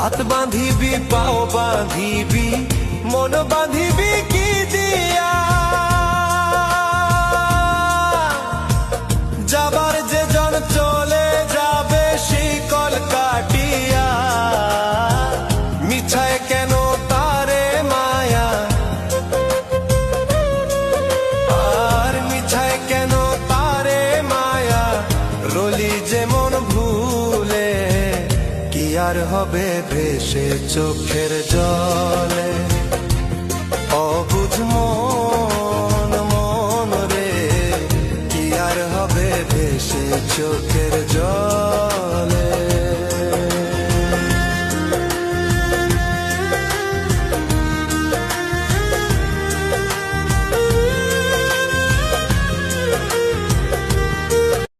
হাত বাঁধিবি পাও বাঁধিবি মন বাঁধিবি কি দিয়া যাবার যে জন চলে যাবে শিকল কাটিয়া মিছায় কেন তারে মায়া আর মিছায় কেন তারে মায়া রলি যেমন ভুলে কি আর হবে ভেসে চোখের জলে অবুঝ মন মন রে কি আর হবে ভেসে চোখের